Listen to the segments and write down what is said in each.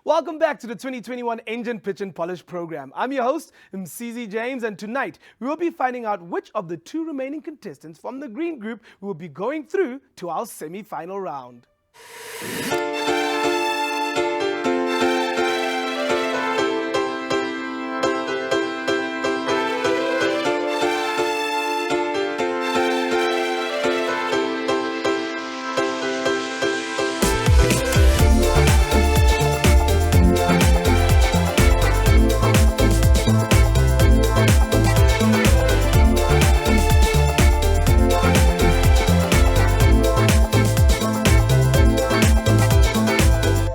Welcome back to the 2021 Engine Pitch and Polish program. I'm your host, Msizi James, and tonight we will be finding out which of the two remaining contestants from the green group will be going through to our semi-final round.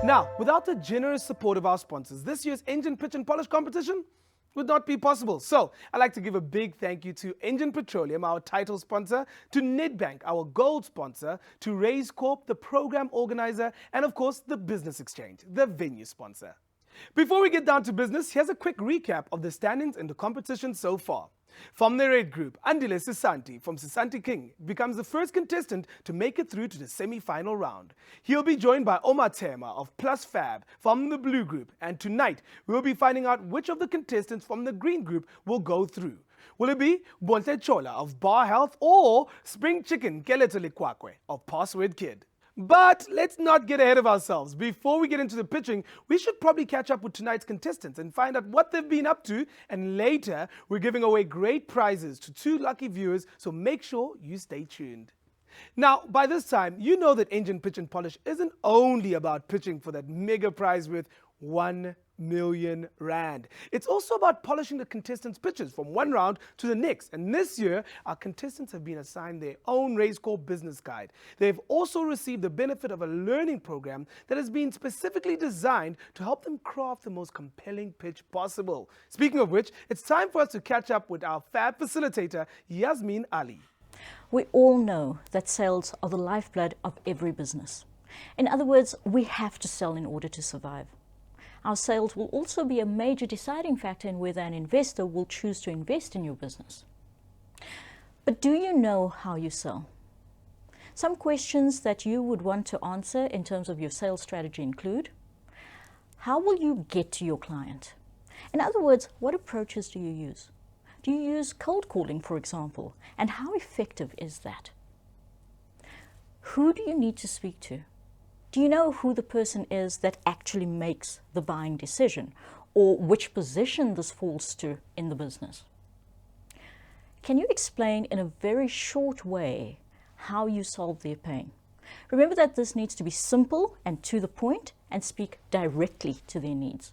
Now, without the generous support of our sponsors, this year's Engine Pitch and Polish competition would not be possible. So, I'd like to give a big thank you to Engine Petroleum, our title sponsor, to Nedbank, our gold sponsor, to Raise Corp, the program organizer, and of course, the Business Exchange, the venue sponsor. Before we get down to business, here's a quick recap of the standings in the competition so far. From the red group, Andile Sisanti from Sisanti King becomes the first contestant to make it through to the semi-final round. He'll be joined by Omar Tema of Plus Fab from the blue group, and tonight we'll be finding out which of the contestants from the green group will go through. Will it be Bontle Chola of Bar Health or Spring Chicken caleto of Password Kid? But let's not get ahead of ourselves. Before we get into the pitching, we should probably catch up with tonight's contestants and find out what they've been up to. And later, we're giving away great prizes to 2 lucky viewers, so make sure you stay tuned. Now, by this time, you know that Engine Pitch and Polish isn't only about pitching for that mega prize worth 1 million rand. It's also about polishing the contestants' pitches from one round to the next. And this year, our contestants have been assigned their own Race Corp business guide. They've also received the benefit of a learning program that has been specifically designed to help them craft the most compelling pitch possible. Speaking of which, it's time for us to catch up with our Fab facilitator, Yasmin Ali. We all know that sales are the lifeblood of every business. In other words, we have to sell in order to survive. Our sales will also be a major deciding factor in whether an investor will choose to invest in your business. But do you know how you sell? Some questions that you would want to answer in terms of your sales strategy include: how will you get to your client? In other words, what approaches do you use? Do you use cold calling, for example? And how effective is that? Who do you need to speak to? Do you know who the person is that actually makes the buying decision, or which position this falls to in the business? Can you explain in a very short way how you solve their pain? Remember that this needs to be simple and to the point and speak directly to their needs.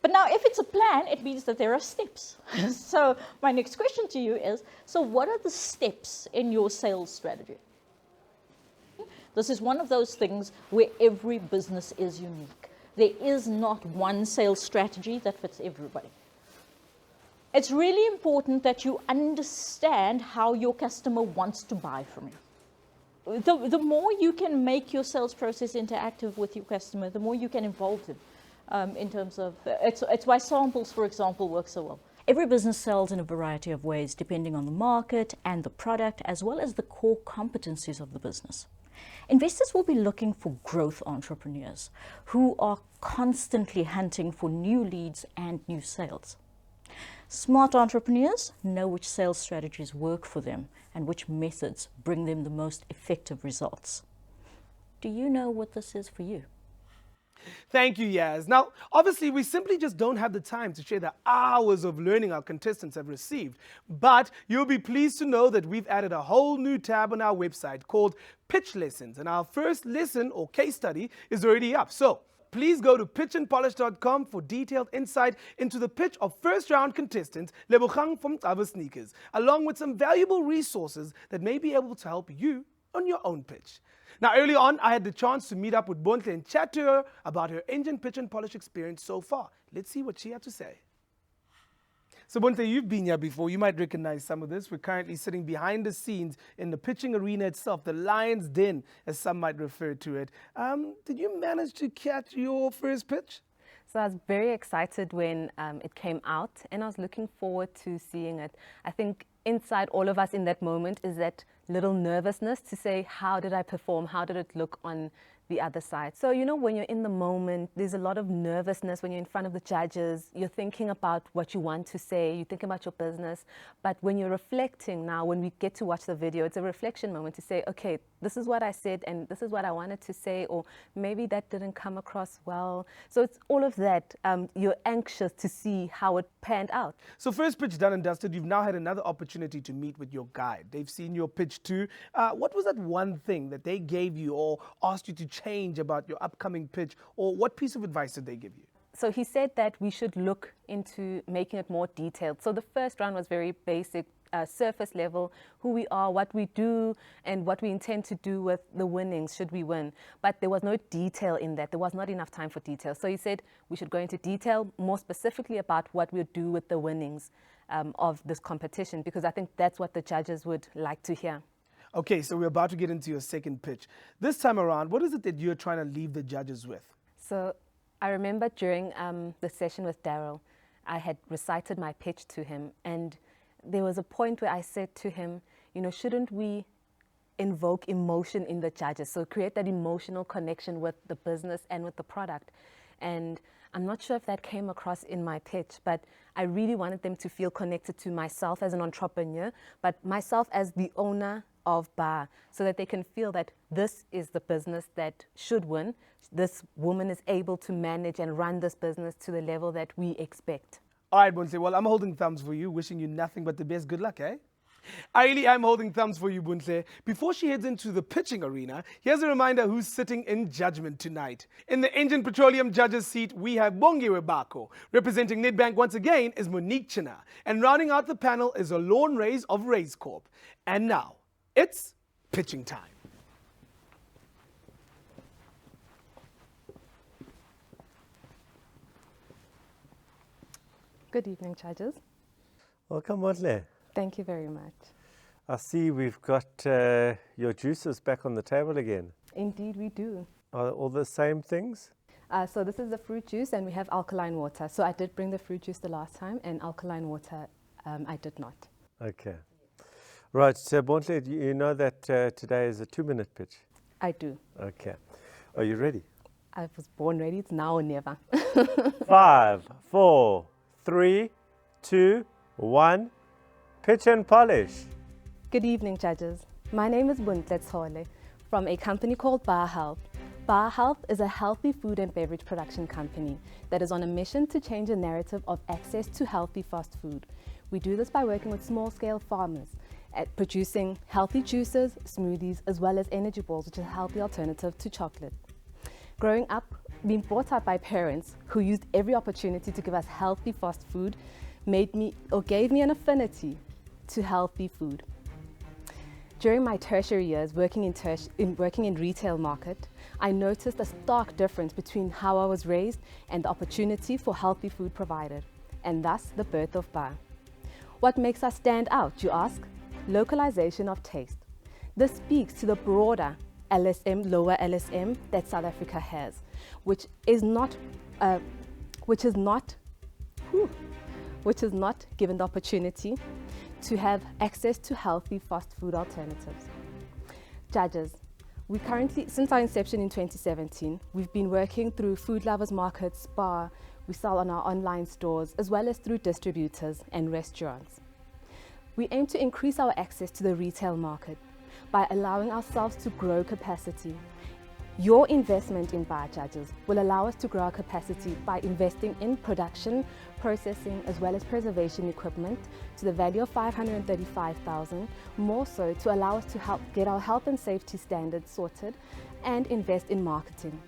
But now, if it's a plan, it means that there are steps. So my next question to you is, so what are the steps in your sales strategy? This is one of those things where every business is unique. There is not one sales strategy that fits everybody. It's really important that you understand how your customer wants to buy from you. The more you can make your sales process interactive with your customer, the more you can involve them in terms of, it's why samples, for example, work so well. Every business sells in a variety of ways, depending on the market and the product, as well as the core competencies of the business. Investors will be looking for growth entrepreneurs who are constantly hunting for new leads and new sales. Smart entrepreneurs know which sales strategies work for them and which methods bring them the most effective results. Do you know what this is for you? Thank you, Yaz. Now, obviously, we simply just don't have the time to share the hours of learning our contestants have received. But you'll be pleased to know that we've added a whole new tab on our website called Pitch Lessons. And our first lesson or case study is already up. So please go to pitchandpolish.com for detailed insight into the pitch of first-round contestant Lebogang from Taba Sneakers, along with some valuable resources that may be able to help you on your own pitch. Now, early on, I had the chance to meet up with Bontle and chat to her about her Engine Pitch and Polish experience so far. Let's see what she had to say. So Bontle, you've been here before. You might recognize some of this. We're currently sitting behind the scenes in the pitching arena itself, the lion's den, as some might refer to it. Did you manage to catch your first pitch? So I was very excited when it came out, and I was looking forward to seeing it. I think inside all of us in that moment is that little nervousness to say, how did I perform? How did it look on the other side. So, you know, when you're in the moment, there's a lot of nervousness when you're in front of the judges. You're thinking about what you want to say, you think about your business. But when you're reflecting now, when we get to watch the video, it's a reflection moment to say, okay, this is what I said and this is what I wanted to say, or maybe that didn't come across well. So it's all of that. You're anxious to see how it panned out. So first pitch done and dusted, you've now had another opportunity to meet with your guide. They've seen your pitch too. What was that one thing that they gave you or asked you to change about your upcoming pitch, or what piece of advice did they give you? So he said that we should look into making it more detailed. So the first round was very basic, surface level, who we are, what we do, and what we intend to do with the winnings should we win. But there was no detail in that. There was not enough time for detail. So he said we should go into detail more specifically about what we'll do with the winnings of this competition, because I think that's what the judges would like to hear. Okay, so we're about to get into your second pitch. This time around, what is it that you're trying to leave the judges with? So I remember during the session with Daryl, I had recited my pitch to him, and there was a point where I said to him, you know, shouldn't we invoke emotion in the judges? So create that emotional connection with the business and with the product. And I'm not sure if that came across in my pitch, but I really wanted them to feel connected to myself as an entrepreneur, but myself as the owner of Bar, so that they can feel that this is the business that should win. This woman is able to manage and run this business to the level that we expect. All right, Buntle, well, I'm holding thumbs for you, wishing you nothing but the best. Good luck, eh? I really am holding thumbs for you, Buntle. Before she heads into the pitching arena, here's a reminder who's sitting in judgment tonight. In the Engen Petroleum judges seat, we have Bongiwe Bako. Representing Nedbank once again is Monique China. And rounding out the panel is a Lawn Rays of Rays Corp. And now, it's pitching time. Good evening, judges. Welcome, Bontle. Thank you very much. I see we've got your juices back on the table again. Indeed, we do. Are all the same things? So this is the fruit juice, and we have alkaline water. So I did bring the fruit juice the last time, and alkaline water I did not. Okay. Right, so Bontle, you know that today is a 2-minute pitch? I do. Okay. Are you ready? I was born ready. It's now or never. 5, 4, 3, 2, 1. Pitch and polish. Good evening, judges. My name is Buntle Tshole from a company called Bar Health. Bar Health is a healthy food and beverage production company that is on a mission to change the narrative of access to healthy fast food. We do this by working with small-scale farmers at producing healthy juices, smoothies, as well as energy balls, which is a healthy alternative to chocolate. Growing up, being brought up by parents who used every opportunity to give us healthy fast food gave me an affinity to healthy food. During my tertiary years working in retail market, I noticed a stark difference between how I was raised and the opportunity for healthy food provided, and thus the birth of Bar. What makes us stand out, you ask? Localization of taste. This speaks to the broader LSM, lower LSM that South Africa has, which is not given the opportunity to have access to healthy fast food alternatives. Judges, we currently, since our inception in 2017, we've been working through food lovers markets, Bar, we sell on our online stores, as well as through distributors and restaurants. We aim to increase our access to the retail market by allowing ourselves to grow capacity. Your investment in Bar, judges, will allow us to grow our capacity by investing in production, processing, as well as preservation equipment to the value of 535,000, more so to allow us to help get our health and safety standards sorted and invest in marketing.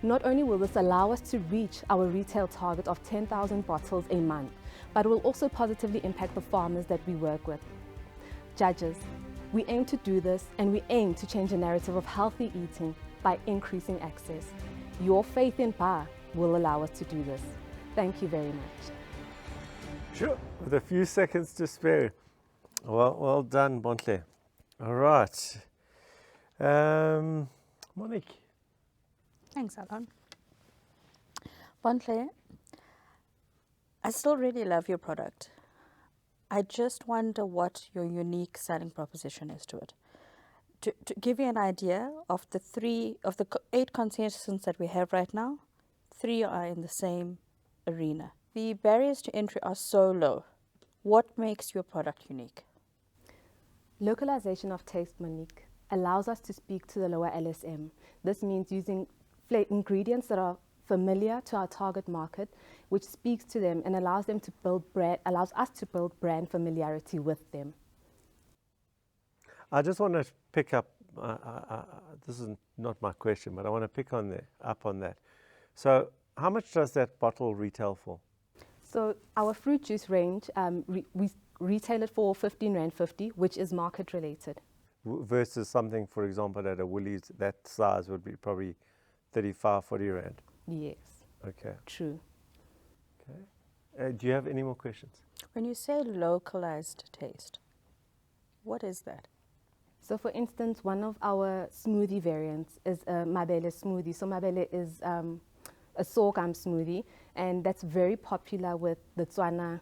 Not only will this allow us to reach our retail target of 10,000 bottles a month, but will also positively impact the farmers that we work with. Judges, we aim to do this, and we aim to change the narrative of healthy eating by increasing access. Your faith in Bar will allow us to do this. Thank you very much. Sure. With a few seconds to spare. Well done, Bontle. All right. Monique. Thanks, Alan. Bontle, I still really love your product. I just wonder what your unique selling proposition is to it. To give you an idea of the 8 contestants that we have right now, 3 are in the same arena. The barriers to entry are so low. What makes your product unique? Localization of taste, Monique, allows us to speak to the lower LSM. This means using ingredients that are familiar to our target market, which speaks to them and allows us to build brand familiarity with them. I just want to pick up, this is not my question, but I want to pick up on that. So how much does that bottle retail for? So our fruit juice range, we retail it for 15 Rand 50, which is market related. Versus something, for example, at a Woolies, that size would be probably 35, 40 Rand. Yes. Okay. True. Okay. Do you have any more questions? When you say localized taste, what is that? So for instance, one of our smoothie variants is a mabele smoothie. So mabele is a sorghum smoothie, and that's very popular with the Tswana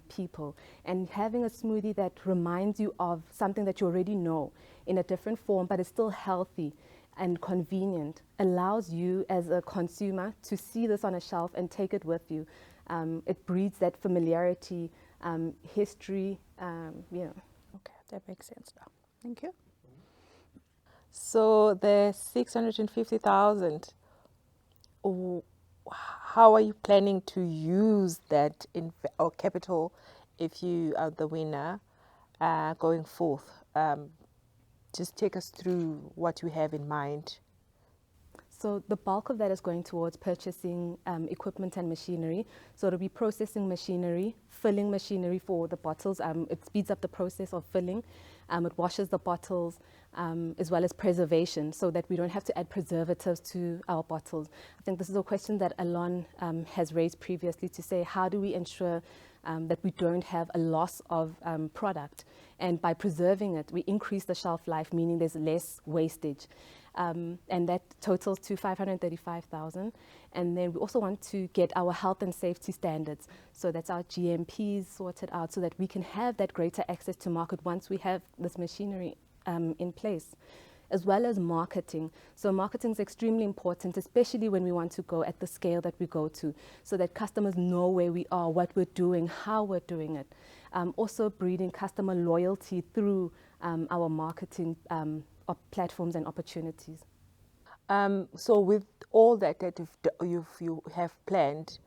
people. And having a smoothie that reminds you of something that you already know in a different form, but is still healthy and convenient, allows you as a consumer to see this on a shelf and take it with you. It breeds that familiarity, history, Okay, that makes sense now. Thank you. So the 650,000, how are you planning to use that or capital if you are the winner going forth? Just take us through what you have in mind. So the bulk of that is going towards purchasing equipment and machinery. So it'll be processing machinery, filling machinery for the bottles. It speeds up the process of filling. It washes the bottles, as well as preservation, so that we don't have to add preservatives to our bottles. I think this is a question that Alon has raised previously, to say, how do we ensure that we don't have a loss of product? And by preserving it, we increase the shelf life, meaning there's less wastage. And that totals to 535,000. And then we also want to get our health and safety standards. So that's our GMPs sorted out, so that we can have that greater access to market once we have this machinery in place, as well as marketing. So marketing is extremely important, especially when we want to go at the scale that we go to, so that customers know where we are, what we're doing, how we're doing it. Also breeding customer loyalty through our marketing platforms and opportunities. So with all that you have planned,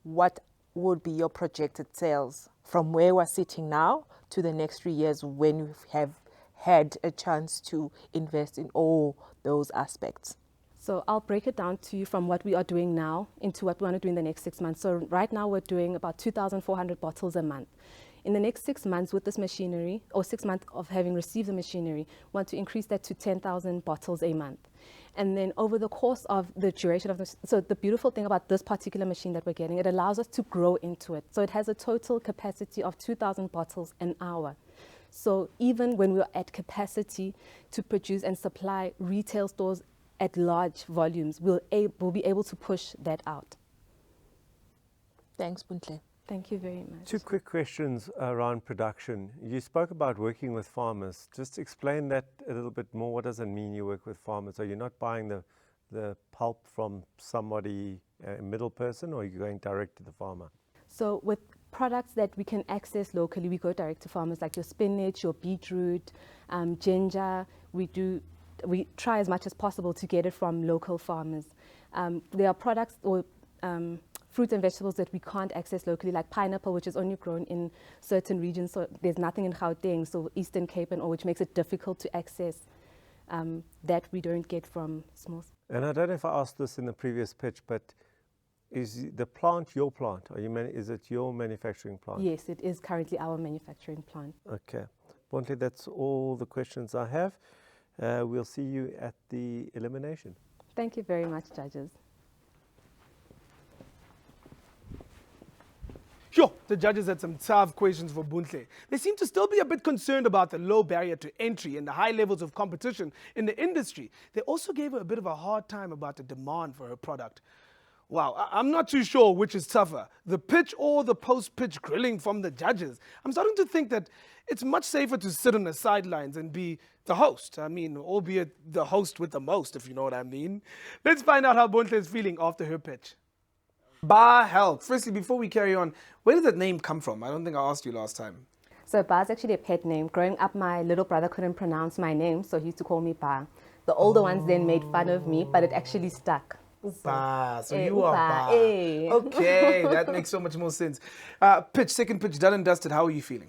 what would be your projected sales from where we're sitting now to the next 3 years, when you have had a chance to invest in all those aspects? So I'll break it down to you from what we are doing now into what we want to do in the next 6 months. So right now we're doing about 2,400 bottles a month. In the next 6 months with this machinery, or 6 months of having received the machinery, we want to increase that to 10,000 bottles a month. And then over the course of the duration of this, so the beautiful thing about this particular machine that we're getting, it allows us to grow into it. So it has a total capacity of 2,000 bottles an hour. So even when we're at capacity to produce and supply retail stores at large volumes, we'll be able to push that out. Thanks, Buntle. Thank you very much. 2 quick questions around production. You spoke about working with farmers. Just explain that a little bit more. What does it mean you work with farmers? Are you not buying the pulp from somebody, a middle person, or are you going direct to the farmer? So with products that we can access locally, we go direct to farmers, like your spinach, your beetroot, ginger. We try as much as possible to get it from local farmers. There are products or fruits and vegetables that we can't access locally, like pineapple, which is only grown in certain regions. So there's nothing in Gauteng, so Eastern Cape and all, which makes it difficult to access, that we don't get from small. And I don't know if I asked this in the previous pitch, but is the plant your plant? Is it your manufacturing plant? Yes, it is currently our manufacturing plant. Okay. Bontle, that's all the questions I have. We'll see you at the elimination. Thank you very much, judges. Sure, the judges had some tough questions for Buntle. They seem to still be a bit concerned about the low barrier to entry and the high levels of competition in the industry. They also gave her a bit of a hard time about the demand for her product. Wow, I'm not too sure which is tougher, the pitch or the post-pitch grilling from the judges. I'm starting to think that it's much safer to sit on the sidelines and be the host. I mean, albeit the host with the most, if you know what I mean. Let's find out how Bontle is feeling after her pitch. Bar Health. Firstly, before we carry on, where did that name come from? I don't think I asked you last time. So Ba is actually a pet name. Growing up, my little brother couldn't pronounce my name, so he used to call me Ba. The older ones then made fun of me, but it actually stuck. Ba. So you Upa, are Ba. eh. Okay, that makes so much more sense. Pitch, second pitch, done and dusted. How are you feeling?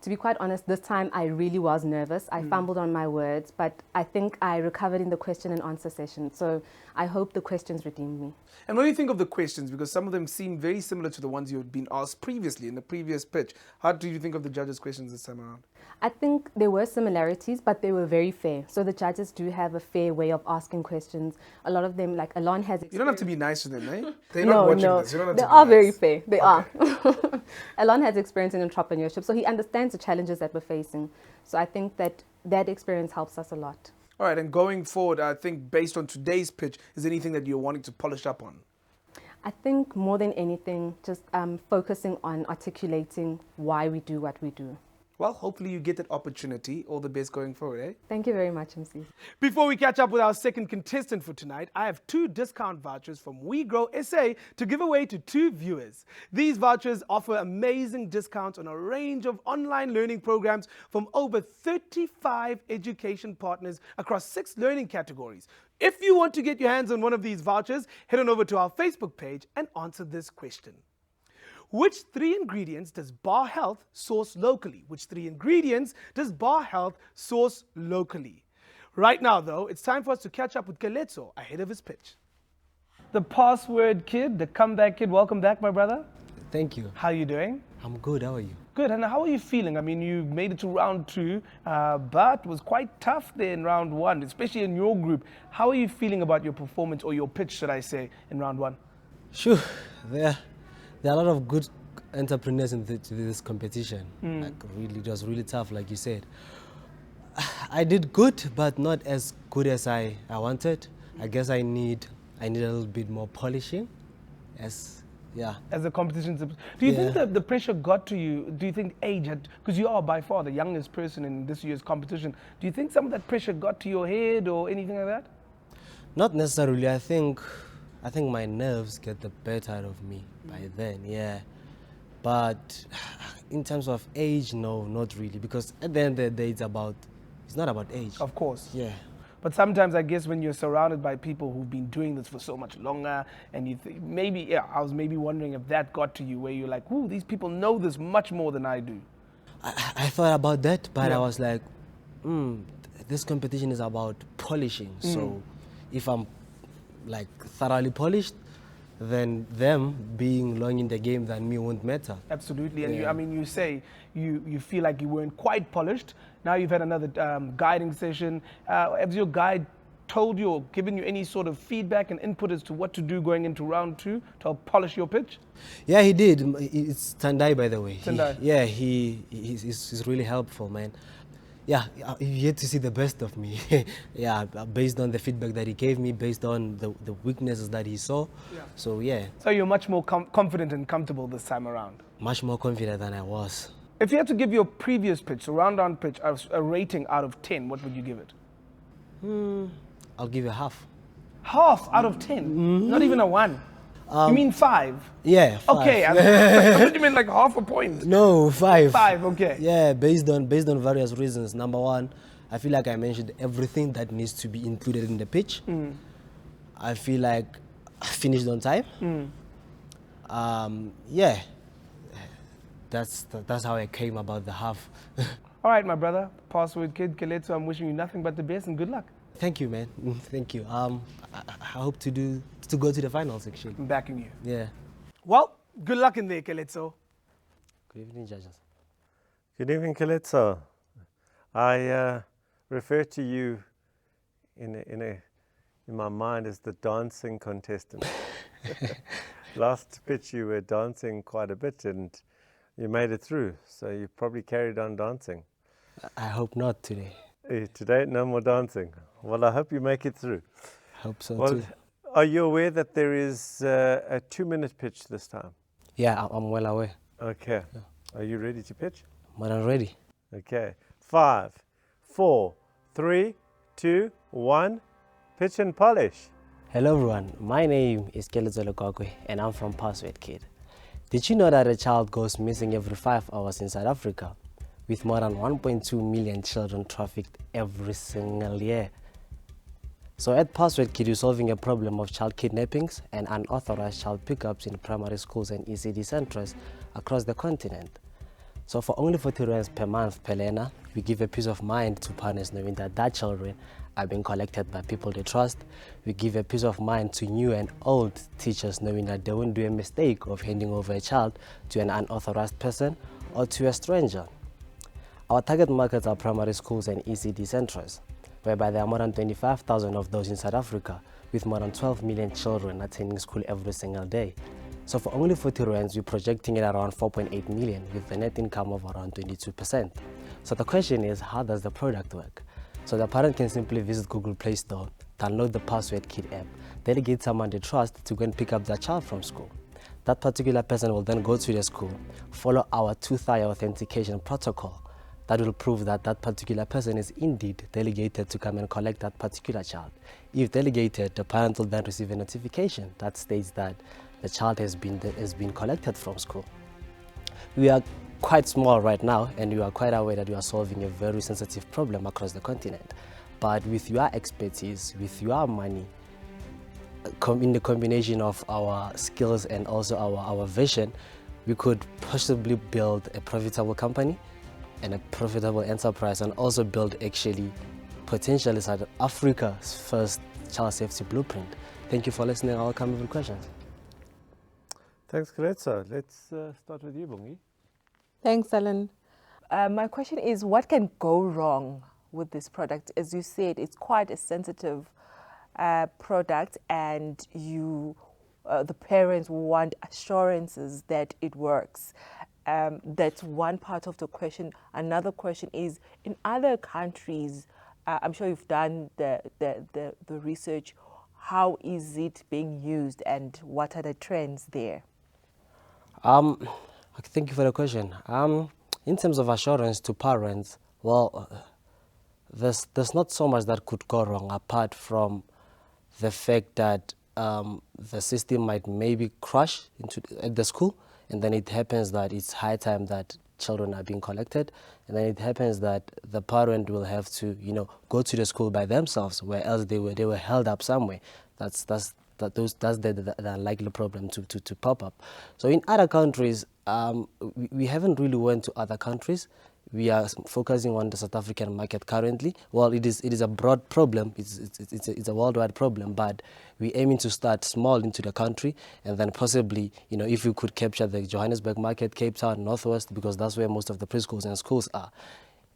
To be quite honest, this time I really was nervous. I fumbled on my words, but I think I recovered in the question and answer session. So I hope the questions redeemed me. And what do you think of the questions? Because some of them seem very similar to the ones you had been asked previously in the previous pitch. How do you think of the judges' questions this time around? I think there were similarities, but they were very fair. So the judges do have a fair way of asking questions. A lot of them, like Alon has experience. You don't have to be nice to them, eh? They're not watching this. You don't have They to be are nice. very fair. They Okay. are. Alon has experience in entrepreneurship, so he understands the challenges that we're facing. So I think that experience helps us a lot. All right, and going forward, I think based on today's pitch, is there anything that you're wanting to polish up on? I think more than anything, just focusing on articulating why we do what we do. Well, hopefully you get that opportunity. All the best going forward, eh? Thank you very much, MC. Before we catch up with our second contestant for tonight, I have 2 discount vouchers from We Grow SA to give away to 2 viewers. These vouchers offer amazing discounts on a range of online learning programs from over 35 education partners across 6 learning categories. If you want to get your hands on one of these vouchers, head on over to our Facebook page and answer this question. Which 3 ingredients does Bar Health source locally? Which 3 ingredients does Bar Health source locally? Right now, though, it's time for us to catch up with caleto ahead of his pitch. The password kid, the comeback kid, welcome back, my brother. Thank you. How are you doing? I'm good. How are you? Good, and how are you feeling? I mean, you made it to round 2, but it was quite tough there in round 1, especially in your group. How are you feeling about your performance, or your pitch, should I say, in round 1? Sure. There are a lot of good entrepreneurs in this competition. Like really, it was really tough, like you said. I did good, but not as good as I wanted. I guess I need a little bit more polishing. As a competition. Do you think that the pressure got to you? Do you think age had, because you are by far the youngest person in this year's competition, do you think some of that pressure got to your head or anything like that? Not necessarily. I think my nerves get the better of me by then, yeah. But in terms of age, no, not really. Because at the end of the day, it's not about age. Of course. Yeah. But sometimes I guess when you're surrounded by people who've been doing this for so much longer, and you I was maybe wondering if that got to you, where you're like, ooh, these people know this much more than I do. I thought about that, but I was like, this competition is about polishing. So if I'm like thoroughly polished, then them being long in the game than me won't matter. Absolutely, and you say you feel like you weren't quite polished. Now you've had another guiding session. Has your guide told you or given you any sort of feedback and input as to what to do going into round 2 to help polish your pitch? Yeah, he did. It's Tandai, by the way. Tandai. He's really helpful, man. Yeah, you get to see the best of me. Yeah, based on the feedback that he gave me, based on the weaknesses that he saw. Yeah. So, yeah. So you're much more confident and comfortable this time around? Much more confident than I was. If you had to give your previous pitch, so round pitch, a rating out of 10, what would you give it? I'll give you half. Half out of 10? Not even a 1? You mean 5? Yeah, 5. Okay, I thought you meant like half a point. No, 5. 5, okay. Yeah, based on various reasons. Number 1, I feel like I mentioned everything that needs to be included in the pitch. I feel like I finished on time. Yeah, that's how I came about the half. All right, my brother, password kid, caleto, I'm wishing you nothing but the best and good luck. Thank you, man. Thank you. I hope to go to the finals, actually. I'm backing you. Yeah. Well, good luck in there, caleto. Good evening, judges. Good evening, caleto. I refer to you in my mind as the dancing contestant. Last pitch you were dancing quite a bit and you made it through, so you probably carried on dancing. I hope not today. Today, no more dancing. Well, I hope you make it through. Hope so Well, too. Are you aware that there is a 2-minute pitch this time? Yeah, I'm well aware. Okay. Are you ready to pitch? But I'm ready. Okay. 5, 4, 3, 2, 1. Pitch and polish. Hello everyone, my name is caleto and I'm from Password Kid. Did you know that a child goes missing every 5 hours in South Africa, with more than 1.2 million children trafficked every single year? So at Password Kid, we're solving a problem of child kidnappings and unauthorized child pickups in primary schools and ECD centers across the continent. So for only 40 rands per month per learner, we give a peace of mind to parents knowing that children are being collected by people they trust. We give a peace of mind to new and old teachers knowing that they won't do a mistake of handing over a child to an unauthorized person or to a stranger. Our target markets are primary schools and ECD centers, whereby there are more than 25,000 of those in South Africa, with more than 12 million children attending school every single day. So for only 40 rands, we're projecting it around 4.8 million with a net income of around 22%. So the question is, how does the product work? So the parent can simply visit Google Play Store, download the Password Kid app, delegate someone they trust to go and pick up their child from school. That particular person will then go to the school, follow our two-tier authentication protocol that will prove that that particular person is indeed delegated to come and collect that particular child. If delegated, the parent will then receive a notification that states that the child has been collected from school. We are quite small right now, and we are quite aware that we are solving a very sensitive problem across the continent. But with your expertise, with your money, in the combination of our skills and also our vision, we could possibly build a profitable company and a profitable enterprise, and also build actually potentially South Africa's first child safety blueprint. Thank you for listening. I'll come with questions. Thanks, Caleto. Let's start with you, Bungi. Thanks, Alan. My question is, what can go wrong with this product? As you said, it's quite a sensitive product, and the parents want assurances that it works. That's one part of the question. Another question is, in other countries, I'm sure you've done the research, how is it being used and what are the trends there? Thank you for the question. In terms of assurance to parents, well, there's not so much that could go wrong apart from the fact that the system might maybe crash at the school, and then it happens that it's high time that children are being collected, and then it happens that the parent will have to, go to the school by themselves, where else they were held up somewhere. That's the unlikely problem to pop up. So in other countries, we haven't really went to other countries. We are focusing on the South African market currently. Well, it is a broad problem. It's a worldwide problem, but we're aiming to start small into the country, and then possibly, if we could capture the Johannesburg market, Cape Town, Northwest, because that's where most of the preschools and schools are.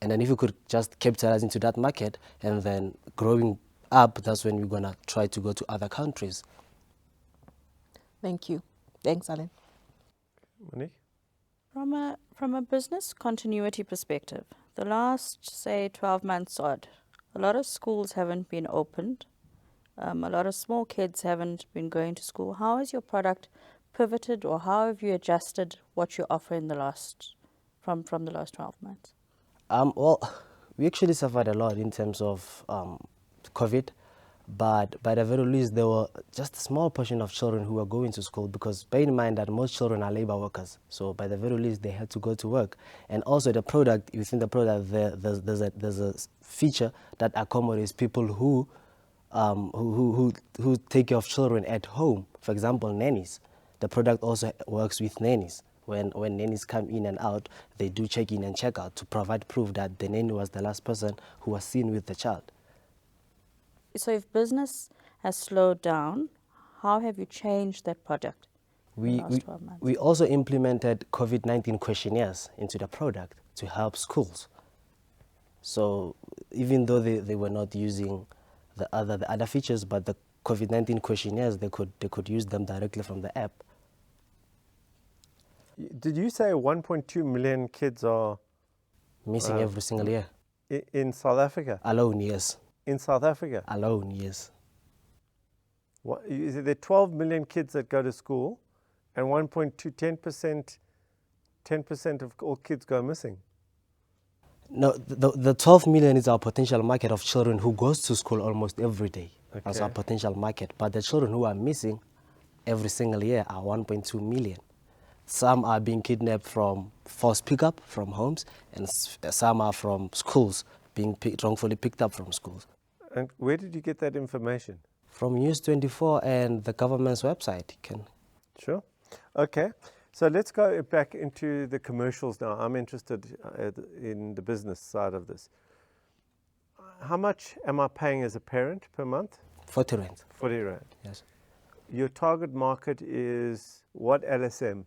And then if we could just capitalize into that market, and then growing up, that's when we're going to try to go to other countries. Thank you. Thanks, Alan. Monique? From a business continuity perspective, the last, say, 12 months odd, a lot of schools haven't been opened. A lot of small kids haven't been going to school. How has your product pivoted, or how have you adjusted what you offer in the last, from the last 12 months? Well, we actually suffered a lot in terms of COVID, but by the very least, there were just a small portion of children who were going to school, because bear in mind that most children are labor workers. So by the very least, they had to go to work. And also the product, within the product, there's a feature that accommodates people who take care of children at home. For example, nannies. The product also works with nannies. When nannies come in and out, they do check in and check out to provide proof that the nanny was the last person who was seen with the child. So if business has slowed down, how have you changed that product in the last 12 months? We also implemented COVID-19 questionnaires into the product to help schools. So even though they were not using the other features, but the COVID-19 questionnaires, they could use them directly from the app. Did you say 1.2 million kids are missing every single year? In South Africa? Alone, yes. In South Africa? Alone, yes. What, is there 12 million kids that go to school and 10% of all kids go missing? No, the 12 million is our potential market of children who goes to school almost every day. That's our Okay. potential market. But the children who are missing every single year are 1.2 million. Some are being kidnapped from forced pickup from homes, and some are from schools, being wrongfully picked up from schools. And where did you get that information? From News 24 and the government's website. You can. Sure. Okay. So let's go back into the commercials now. I'm interested in the business side of this. How much am I paying as a parent per month? 40 rand. 40 Rand. Yes. Your target market is what LSM?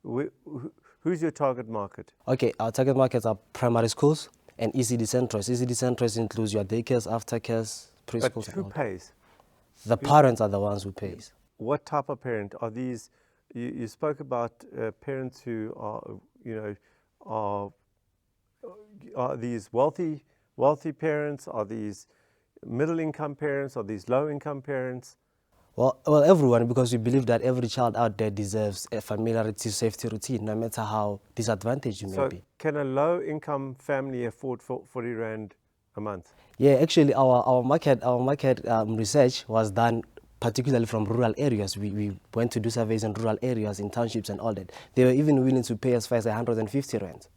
Who's your target market? Okay, our target markets are primary schools and ECD centers. ECD centers includes your daycares, aftercares, But preschools. who and all that. pays? The parents are the ones who pays. What type of parent are these? You spoke about parents who are these wealthy parents? Are these middle income parents? Are these low income parents? Well, everyone, because we believe that every child out there deserves a familiarity, safety routine, no matter how disadvantaged you may So be. can a low income family afford 40 Rand a month? Yeah, actually, our market research was done particularly from rural areas. We went to do surveys in rural areas, in townships and all that. They were even willing to pay as far as 150 rand.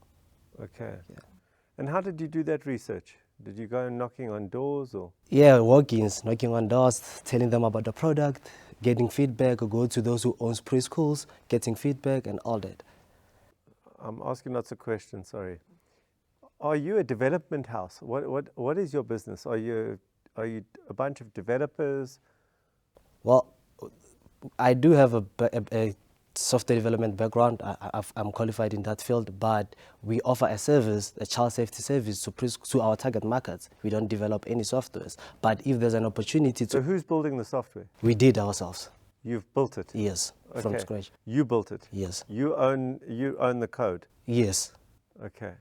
Okay. Yeah. And how did you do that research? Did you go knocking on doors or? Yeah, walk-ins, knocking on doors, telling them about the product, getting feedback, or go to those who owns preschools, getting feedback and all that. I'm asking lots of questions, sorry. Are you a development house? What is your business? Are you a bunch of developers? Well, I do have a software development background. I'm qualified in that field, but we offer a service, a child safety service to our target markets. We don't develop any softwares, but if there's an opportunity to... So who's building the software? We did ourselves. You've built it? Yes, from Okay. scratch. You built it? Yes. You own the code? Yes. Okay.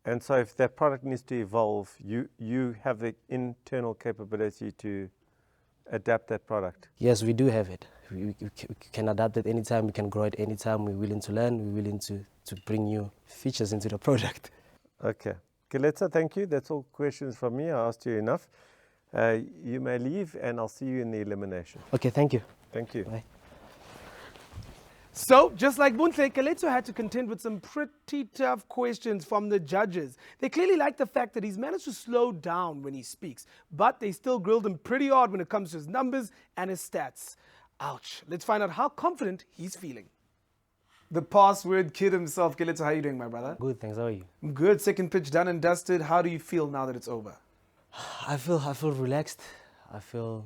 And so if that product needs to evolve, you have the internal capability to adapt that product? Yes, we do have it. We can adapt it anytime, we can grow it anytime. We're willing to learn, we're willing to bring new features into the product. Okay. Caleto, thank you. That's all questions from me. I asked you enough. You may leave and I'll see you in the elimination. Okay, thank you. Thank you. Bye. So, just like Buntle, Caleto had to contend with some pretty tough questions from the judges. They clearly like the fact that he's managed to slow down when he speaks, but they still grilled him pretty hard when it comes to his numbers and his stats. Ouch. Let's find out how confident he's feeling. The password kid himself. Caleto, how are you doing, my brother? Good, thanks. How are you? I'm good. Second pitch done and dusted. How do you feel now that it's over? I feel relaxed. I feel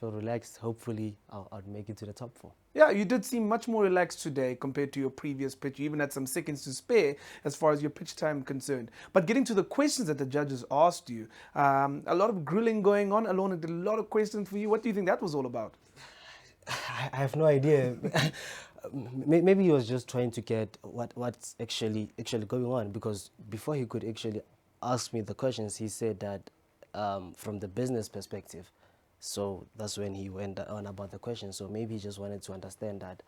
relaxed. Hopefully, I'll make it to the top 4. Yeah, you did seem much more relaxed today compared to your previous pitch. You even had some seconds to spare as far as your pitch time concerned. But getting to the questions that the judges asked you, a lot of grilling going on. Alona did a lot of questions for you. What do you think that was all about? I have no idea. Maybe he was just trying to get what's actually going on, because before he could actually ask me the questions, he said that from the business perspective. So that's when he went on about the questions. So maybe he just wanted to understand that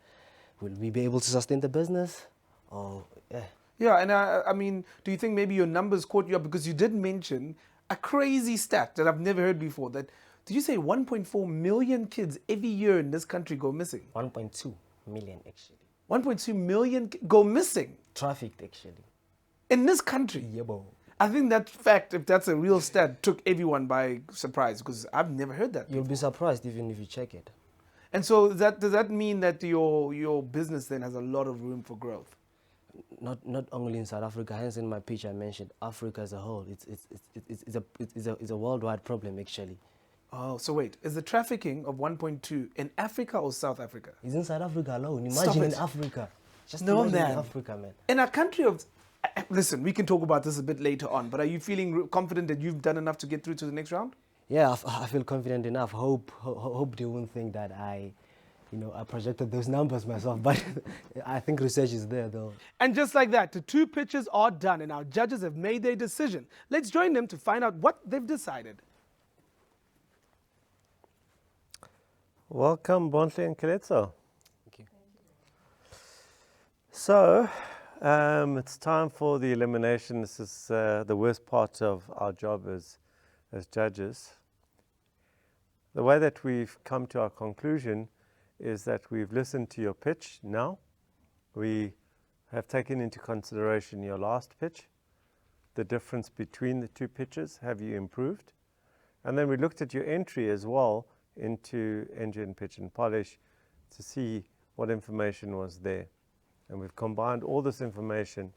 will we be able to sustain the business, or yeah. Yeah, and I mean, do you think maybe your numbers caught you up? Because you did mention a crazy stat that I've never heard before. That did you say 1.4 million kids every year in this country go missing? 1.2 million actually. 1.2 million go missing Trafficked actually. in this country. Yeah, bro. I think that fact, if that's a real stat, took everyone by surprise because I've never heard that. You'll be surprised even if you check it. And so does that mean that your business then has a lot of room for growth? Not only in South Africa, hence in my pitch I mentioned Africa as a whole. It's a worldwide problem actually. Oh, so wait, is the trafficking of 1.2 in Africa or South Africa? It's in South Africa alone. Stop Imagine it. in Africa. Just No, imagine man. in Africa, man. In a country of... Listen, we can talk about this a bit later on, but are you feeling confident that you've done enough to get through to the next round? Yeah, I feel confident enough. Hope they won't think that I projected those numbers myself. But I think research is there, though. And just like that, the 2 pitches are done and our judges have made their decision. Let's join them to find out what they've decided. Welcome, Bontle and Caleto. Thank you. So, it's time for the elimination. This is the worst part of our job as judges. The way that we've come to our conclusion is that we've listened to your pitch now. We have taken into consideration your last pitch, the difference between the two pitches. Have you improved? And then we looked at your entry as well into ENGEN Pitch and Polish to see what information was there. And we've combined all this information,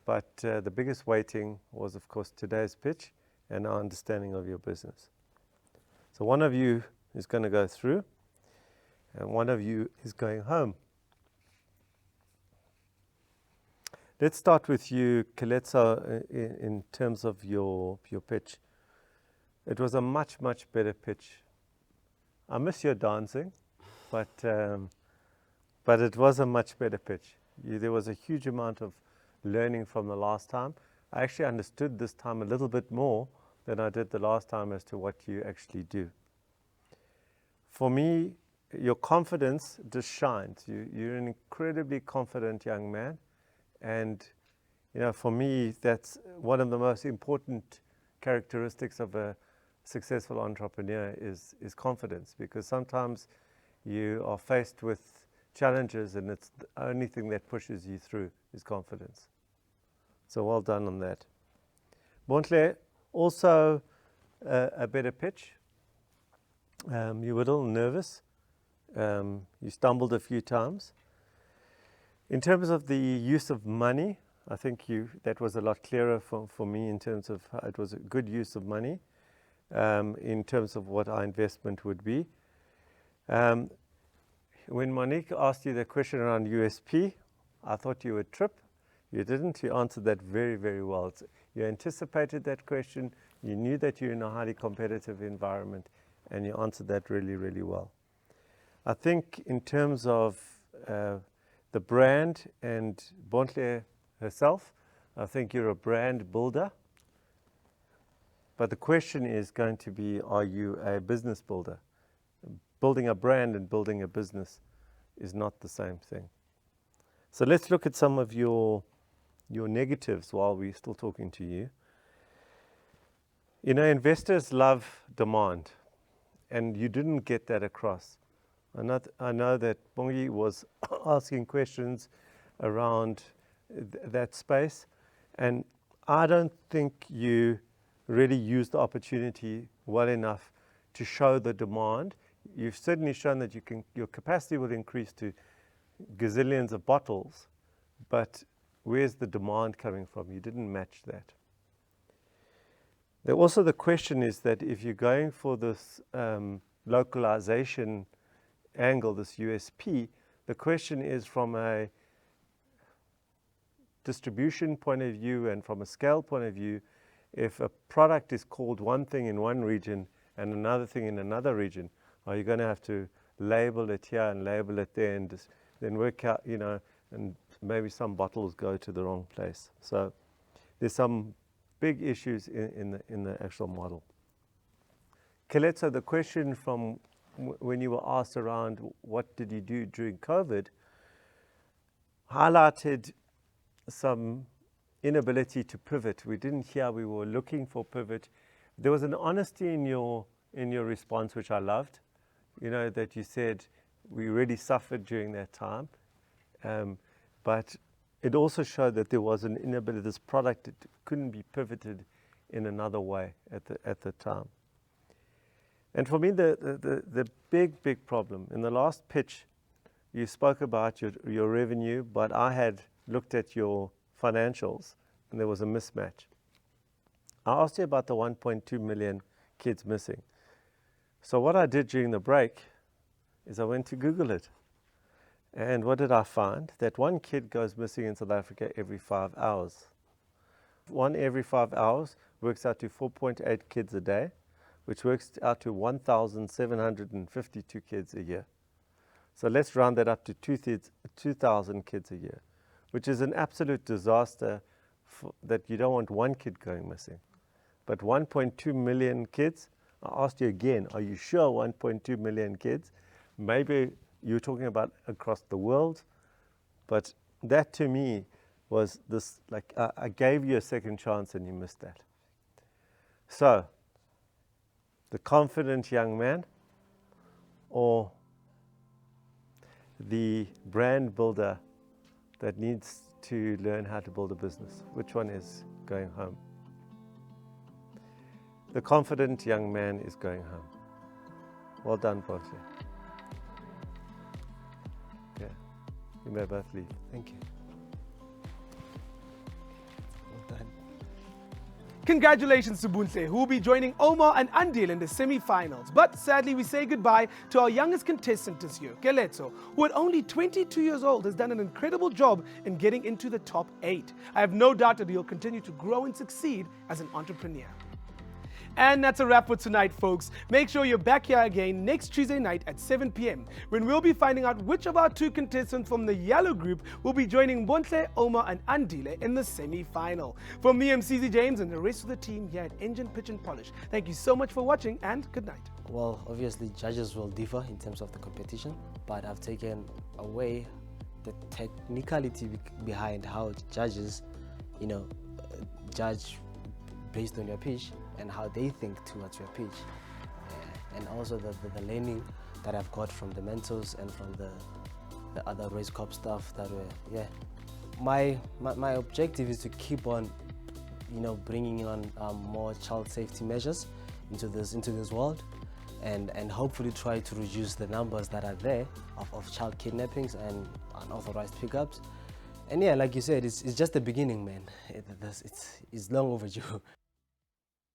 but the biggest weighting was, of course, today's pitch and our understanding of your business. So one of you is going to go through, and one of you is going home. Let's start with you, Caleto, in terms of your pitch. It was a much better pitch. I miss your dancing, but it was a much better pitch. There was a huge amount of learning from the last time. I actually understood this time a little bit more than I did the last time as to what you actually do. For me, your confidence just shines. You're an incredibly confident young man, and for me, that's one of the most important characteristics of a successful entrepreneur is confidence, because sometimes you are faced with challenges and it's the only thing that pushes you through is confidence. So well done on that. Bontle, also a better pitch. You were a little nervous. You stumbled a few times. In terms of the use of money, I think that was a lot clearer for me in terms of how it was a good use of money. In terms of what our investment would be. When Monique asked you the question around USP, I thought you would trip. You didn't. You answered that very well. You anticipated that question. You knew that you're in a highly competitive environment, and you answered that really well. I think in terms of the brand and Bontle herself, I think you're a brand builder. But the question is going to be, are you a business builder? Building a brand and building a business is not the same thing. So let's look at some of your negatives while we're still talking to you. Investors love demand, and you didn't get that across. I know that Bongi was asking questions around that space, and I don't think you really use the opportunity well enough to show the demand. You've certainly shown that your capacity will increase to gazillions of bottles, but where's the demand coming from? You didn't match that. Also, the question is that if you're going for this localization angle, this USP, the question is from a distribution point of view and from a scale point of view, if a product is called one thing in one region and another thing in another region, are you going to have to label it here and label it there and then work out, and maybe some bottles go to the wrong place. So there's some big issues in the actual model. Caleto, the question from when you were asked around what did you do during COVID, highlighted some inability to pivot. We didn't hear we were looking for pivot. There was an honesty in your response, which I loved. That you said we really suffered during that time, but it also showed that there was an inability. This product couldn't be pivoted in another way at the time. And for me, the big problem in the last pitch, you spoke about your revenue, but I had looked at your financials, and there was a mismatch. I asked you about the 1.2 million kids missing. So what I did during the break is I went to Google it. And what did I find? That one kid goes missing in South Africa every 5 hours. One every 5 hours works out to 4.8 kids a day, which works out to 1,752 kids a year. So let's round that up to 2,000 kids a year, which is an absolute disaster that you don't want one kid going missing. But 1.2 million kids, I asked you again, are you sure 1.2 million kids? Maybe you're talking about across the world, but that to me was this, like, I gave you a second chance and you missed that. So, the confident young man or the brand builder that needs to learn how to build a business? Which one is going home? The confident young man is going home. Well done, both of you. Yeah, you may both leave. Thank you. Well done. Congratulations to Buntle, who will be joining Omar and Andile in the semi-finals. But sadly, we say goodbye to our youngest contestant this year, Caleto, who at only 22 years old has done an incredible job in getting into the top 8. I have no doubt that he'll continue to grow and succeed as an entrepreneur. And that's a wrap for tonight, folks. Make sure you're back here again next Tuesday night at 7 p.m. when we'll be finding out which of our 2 contestants from the yellow group will be joining Bontle, Omar and Andile in the semi-final. From me, I'm CZ James and the rest of the team here at ENGEN Pitch and Polish. Thank you so much for watching and good night. Well, obviously judges will differ in terms of the competition, but I've taken away the technicality behind how judges, judge based on your pitch and how they think towards your pitch. And also the learning that I've got from the mentors and from the other race corp staff that were, my objective is to keep on, bringing on more child safety measures into this world, and hopefully try to reduce the numbers that are there of child kidnappings and unauthorized pickups. And yeah, like you said, it's just the beginning, man. It's long overdue.